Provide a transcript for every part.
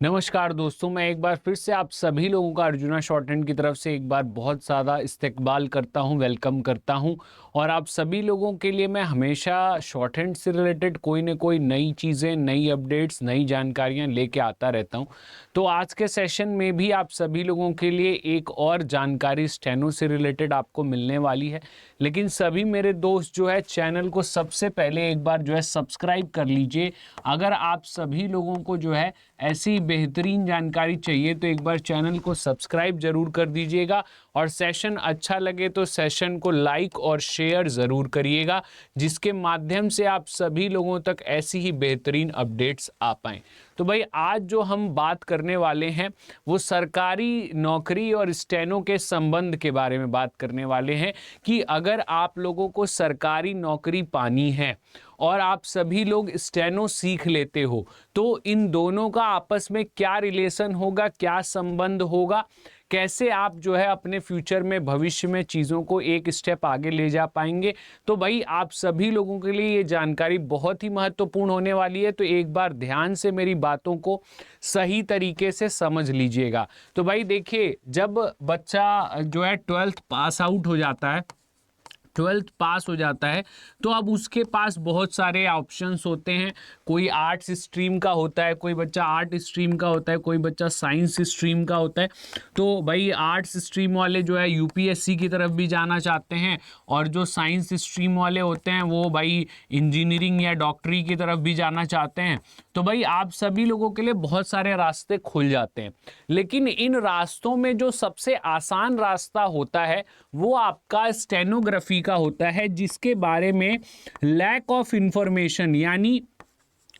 नमस्कार दोस्तों, मैं एक बार फिर से आप सभी लोगों का अर्जुना शॉर्ट हैंड की तरफ से एक बार बहुत ज़्यादा इस्तकबाल करता हूं, वेलकम करता हूं। और आप सभी लोगों के लिए मैं हमेशा शॉर्ट हैंड से रिलेटेड कोई ना कोई नई चीज़ें, नई अपडेट्स, नई जानकारियां लेके आता रहता हूं। तो आज के सेशन में भी आप सभी लोगों के लिए एक और जानकारी स्टेनो से रिलेटेड आपको मिलने वाली है। लेकिन सभी मेरे दोस्त जो है चैनल को सबसे पहले एक बार जो है सब्सक्राइब कर लीजिए। अगर आप सभी लोगों को जो है ऐसी बेहतरीन जानकारी चाहिए तो एक बार चैनल को सब्सक्राइब जरूर कर दीजिएगा और सेशन अच्छा लगे तो सेशन को लाइक और शेयर ज़रूर करिएगा, जिसके माध्यम से आप सभी लोगों तक ऐसी ही बेहतरीन अपडेट्स आ पाएँ। तो भाई आज जो हम बात करने वाले हैं वो सरकारी नौकरी और स्टेनो के संबंध के बारे में बात करने वाले हैं कि अगर आप लोगों को सरकारी नौकरी पानी है और आप सभी लोग स्टेनो सीख लेते हो तो इन दोनों का आपस में क्या रिलेशन होगा, क्या संबंध होगा, कैसे आप जो है अपने फ्यूचर में, भविष्य में चीज़ों को एक स्टेप आगे ले जा पाएंगे। तो भाई आप सभी लोगों के लिए ये जानकारी बहुत ही महत्वपूर्ण होने वाली है, तो एक बार ध्यान से मेरी बातों को सही तरीके से समझ लीजिएगा। तो भाई देखिए, जब बच्चा जो है 12th पास आउट हो जाता है, 12th पास हो जाता है तो अब उसके पास बहुत सारे ऑप्शंस होते हैं। कोई आर्ट्स स्ट्रीम का होता है, कोई बच्चा आर्ट स्ट्रीम का होता है, कोई बच्चा साइंस स्ट्रीम का होता है। तो भाई आर्ट्स स्ट्रीम वाले जो है यूपीएससी की तरफ भी जाना चाहते हैं और जो साइंस स्ट्रीम वाले होते हैं वो भाई इंजीनियरिंग या डॉक्टरी की तरफ भी जाना चाहते हैं। तो भाई आप सभी लोगों के लिए बहुत सारे रास्ते खुल जाते हैं, लेकिन इन रास्तों में जो सबसे आसान रास्ता होता है वो आपका स्टेनोग्राफी का होता है, जिसके बारे में लैक ऑफ इंफॉर्मेशन यानी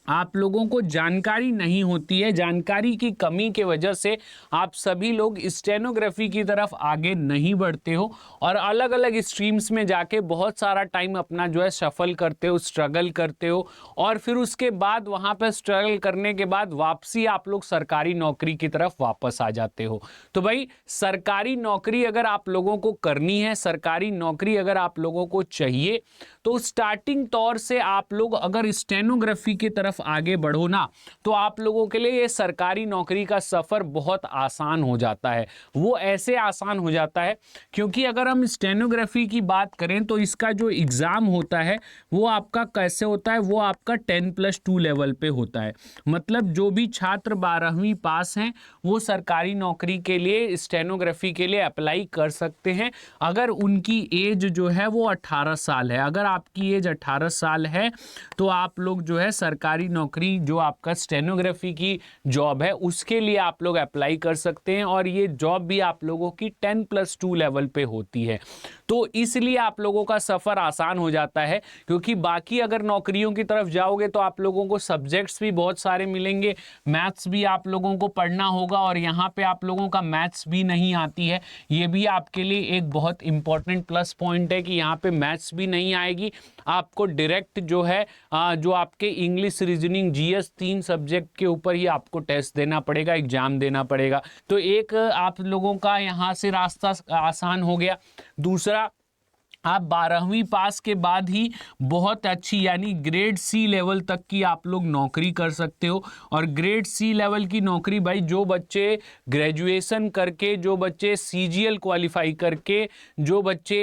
आप लोगों को जानकारी नहीं होती है। जानकारी की कमी के वजह से आप सभी लोग स्टेनोग्राफी की तरफ आगे नहीं बढ़ते हो और अलग अलग स्ट्रीम्स में जाके बहुत सारा टाइम अपना जो है सफल करते हो, स्ट्रगल करते हो और फिर उसके बाद वहाँ पर स्ट्रगल करने के बाद वापसी आप लोग सरकारी नौकरी की तरफ वापस आ जाते हो। तो भाई सरकारी नौकरी अगर आप लोगों को करनी है, सरकारी नौकरी अगर आप लोगों को चाहिए, तो स्टार्टिंग तौर से आप लोग अगर स्टेनोग्राफी की तरफ आगे बढ़ो ना, तो आप लोगों के लिए ये सरकारी नौकरी का सफर बहुत आसान हो जाता है। वो ऐसे आसान हो जाता है क्योंकि अगर हम स्टेनोग्राफी की बात करें तो इसका जो एग्जाम होता है वो आपका कैसे होता है, वो आपका 10+2 लेवल पे होता है। मतलब जो भी छात्र 12वीं पास हैं वो सरकारी नौकरी के लिए, स्टेनोग्राफी के लिए अप्लाई कर सकते हैं अगर उनकी एज जो है वो 18 साल है। अगर आपकी एज 18 साल है तो आप लोग जो है सरकारी नौकरी, जो आपका स्टेनोग्राफी की जॉब है, उसके लिए आप लोग अप्लाई कर सकते हैं और ये जॉब भी आप लोगों की 10+2 लेवल पे होती है। तो इसलिए आप लोगों का सफ़र आसान हो जाता है, क्योंकि बाकी अगर नौकरियों की तरफ जाओगे तो आप लोगों को सब्जेक्ट्स भी बहुत सारे मिलेंगे, मैथ्स भी आप लोगों को पढ़ना होगा और यहाँ पे आप लोगों का मैथ्स भी नहीं आती है। ये भी आपके लिए एक बहुत इंपॉर्टेंट प्लस पॉइंट है कि यहाँ पे मैथ्स भी नहीं आएगी। आपको डायरेक्ट जो है जो आपके इंग्लिश, रीजनिंग, जीएस 3 सब्जेक्ट के ऊपर ही आपको टेस्ट देना पड़ेगा, एग्जाम देना पड़ेगा। तो एक आप लोगों का यहाँ से रास्ता आसान हो गया। दूसरा, आप 12वीं पास के बाद ही बहुत अच्छी यानी ग्रेड सी लेवल तक की आप लोग नौकरी कर सकते हो। और ग्रेड सी लेवल की नौकरी भाई जो बच्चे ग्रेजुएशन करके, जो बच्चे सीजीएल क्वालिफाई करके, जो बच्चे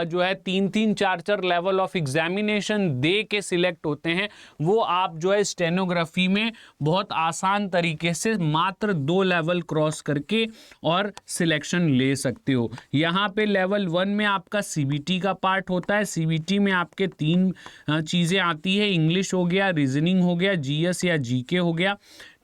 जो है 3-3, 4-4 लेवल ऑफ एग्जामिनेशन दे के सिलेक्ट होते हैं, वो आप जो है स्टेनोग्राफी में बहुत आसान तरीके से मात्र 2 लेवल क्रॉस करके और सिलेक्शन ले सकते हो। यहाँ पे लेवल 1 में आपका सीबीटी का पार्ट होता है। सीबीटी में आपके 3 चीज़ें आती है, इंग्लिश हो गया, रीजनिंग हो गया, जीएस या जीके हो गया,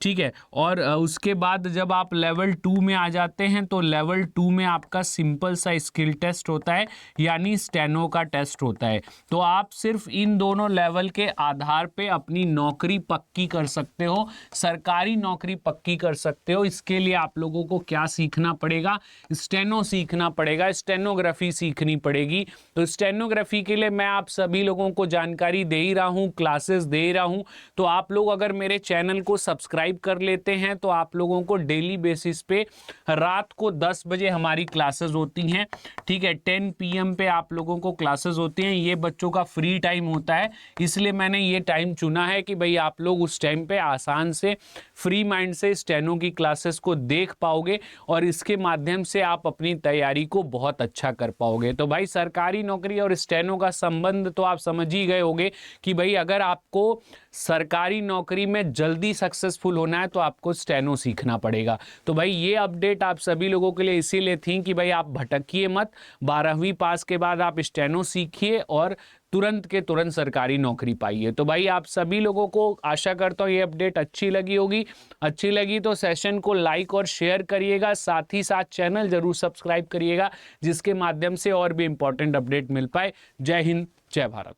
ठीक है। और उसके बाद जब आप लेवल 2 में आ जाते हैं तो लेवल 2 में आपका सिंपल सा स्किल टेस्ट होता है, यानी स्टेनो का टेस्ट होता है। तो आप सिर्फ इन दोनों लेवल के आधार पे अपनी नौकरी पक्की कर सकते हो, सरकारी नौकरी पक्की कर सकते हो। इसके लिए आप लोगों को क्या सीखना पड़ेगा? स्टेनो सीखना पड़ेगा, स्टेनोग्राफी सीखनी पड़ेगी। तो स्टेनोग्राफी के लिए मैं आप सभी लोगों को जानकारी दे ही रहा हूँ, क्लासेस दे ही रहा हूँ। तो आप लोग अगर मेरे चैनल को सब्सक्राइब सब्सक्राइब कर लेते हैं तो आप लोगों को डेली बेसिस पे रात को 10 बजे हमारी क्लासेस होती हैं, ठीक है। 10 PM पे आप लोगों को क्लासेस होती हैं, ये बच्चों का फ्री टाइम होता है, इसलिए मैंने ये टाइम चुना है कि भाई आप लोग उस टाइम पे आसान से फ्री माइंड से स्टेनो की क्लासेस को देख पाओगे और इसके माध्यम से आप अपनी तैयारी को बहुत अच्छा कर पाओगे। तो भाई सरकारी नौकरी और स्टेनो का संबंध तो आप समझ ही गए होंगे कि भाई अगर आपको सरकारी नौकरी में जल्दी सक्सेसफुल होना है तो आपको स्टेनो सीखना पड़ेगा। तो भाई ये अपडेट आप सभी लोगों के लिए इसीलिए थी कि भाई आप भटकिए मत, 12वीं पास के बाद आप स्टेनो सीखिए और तुरंत के तुरंत सरकारी नौकरी पाइए। तो भाई आप सभी लोगों को आशा करता हूँ ये अपडेट अच्छी लगी होगी। अच्छी लगी तो सेशन को लाइक और शेयर करिएगा, साथ ही साथ चैनल जरूर सब्सक्राइब करिएगा जिसके माध्यम से और भी इंपॉर्टेंट अपडेट मिल पाए। जय हिंद, जय भारत।